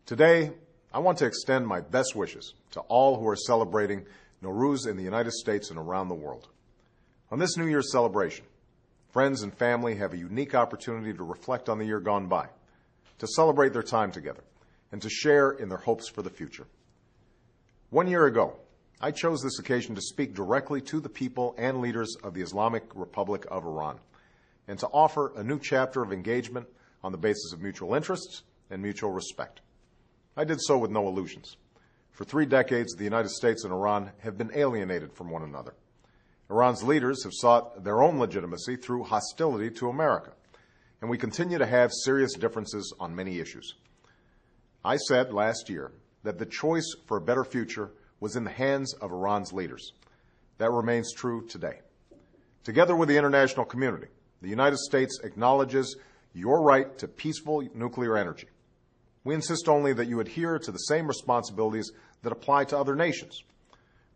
Today, I want to extend my best wishes to all who are celebrating Norooz in the United States and around the world. On this New Year's celebration, friends and family have a unique opportunity to reflect on the year gone by, to celebrate their time together, and to share in their hopes for the future. 1 year ago, I chose this occasion to speak directly to the people and leaders of the Islamic Republic of Iran, and to offer a new chapter of engagement on the basis of mutual interests and mutual respect. I did so with no illusions. For 3 decades, the United States and Iran have been alienated from one another. Iran's leaders have sought their own legitimacy through hostility to America, and we continue to have serious differences on many issues. I said last year that the choice for a better future was in the hands of Iran's leaders. That remains true today. Together with the international community, the United States acknowledges your right to peaceful nuclear energy. We insist only that you adhere to the same responsibilities that apply to other nations.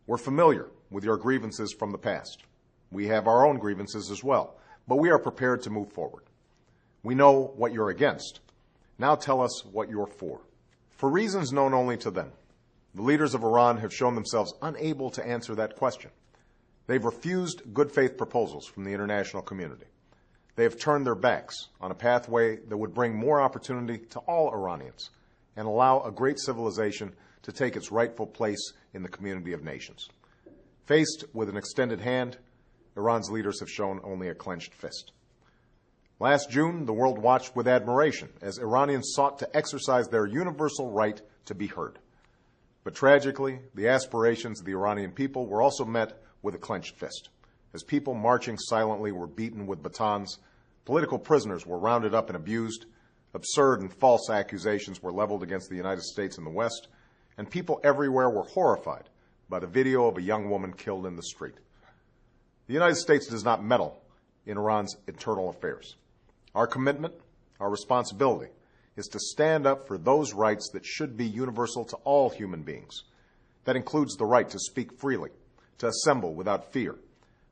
We're familiar with your grievances from the past. We have our own grievances as well, but we are prepared to move forward. We know what you're against. Now tell us what you're for. For reasons known only to them, the leaders of Iran have shown themselves unable to answer that question. They've refused good faith proposals from the international community. They have turned their backs on a pathway that would bring more opportunity to all Iranians and allow a great civilization to take its rightful place in the community of nations. Faced with an extended hand, Iran's leaders have shown only a clenched fist. Last June, the world watched with admiration as Iranians sought to exercise their universal right to be heard. But tragically, the aspirations of the Iranian people were also met with a clenched fist. As people marching silently were beaten with batons, political prisoners were rounded up and abused, absurd and false accusations were leveled against the United States and the West, and people everywhere were horrified by the video of a young woman killed in the street. The United States does not meddle in Iran's internal affairs. Our commitment, our responsibility, is to stand up for those rights that should be universal to all human beings. That includes the right to speak freely, to assemble without fear,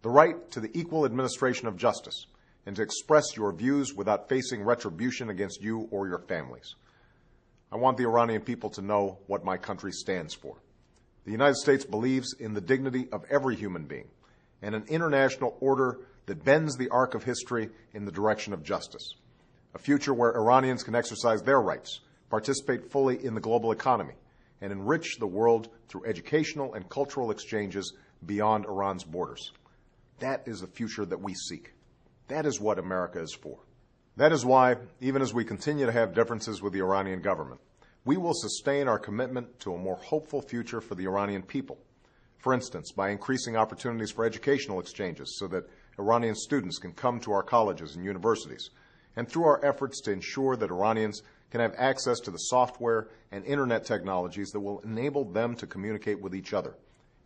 the right to the equal administration of justice, and to express your views without facing retribution against you or your families. I want the Iranian people to know what my country stands for. The United States believes in the dignity of every human being and an international order that bends the arc of history in the direction of justice. A future where Iranians can exercise their rights, participate fully in the global economy, and enrich the world through educational and cultural exchanges beyond Iran's borders. That is the future that we seek. That is what America is for. That is why, even as we continue to have differences with the Iranian government, we will sustain our commitment to a more hopeful future for the Iranian people. For instance, by increasing opportunities for educational exchanges so that Iranian students can come to our colleges and universities, and through our efforts to ensure that Iranians can have access to the software and internet technologies that will enable them to communicate with each other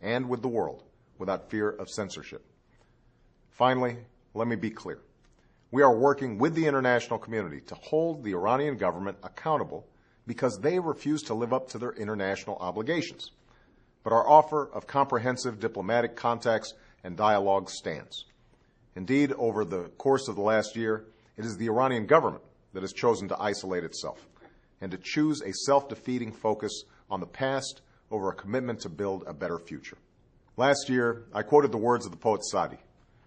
and with the world without fear of censorship. Finally, let me be clear. We are working with the international community to hold the Iranian government accountable because they refuse to live up to their international obligations. But our offer of comprehensive diplomatic contacts and dialogue stands. Indeed, over the course of the last year, it is the Iranian government that has chosen to isolate itself and to choose a self-defeating focus on the past over a commitment to build a better future. Last year, I quoted the words of the poet Sadi,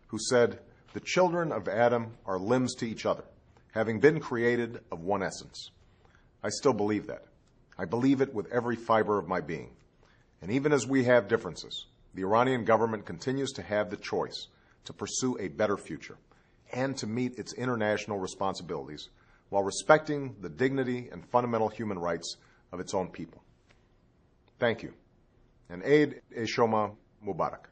who said, "The children of Adam are limbs to each other, having been created of one essence." I still believe that. I believe it with every fiber of my being. And even as we have differences, the Iranian government continues to have the choice to pursue a better future and to meet its international responsibilities while respecting the dignity and fundamental human rights of its own people. Thank you. And Eid e Shoma Mubarak.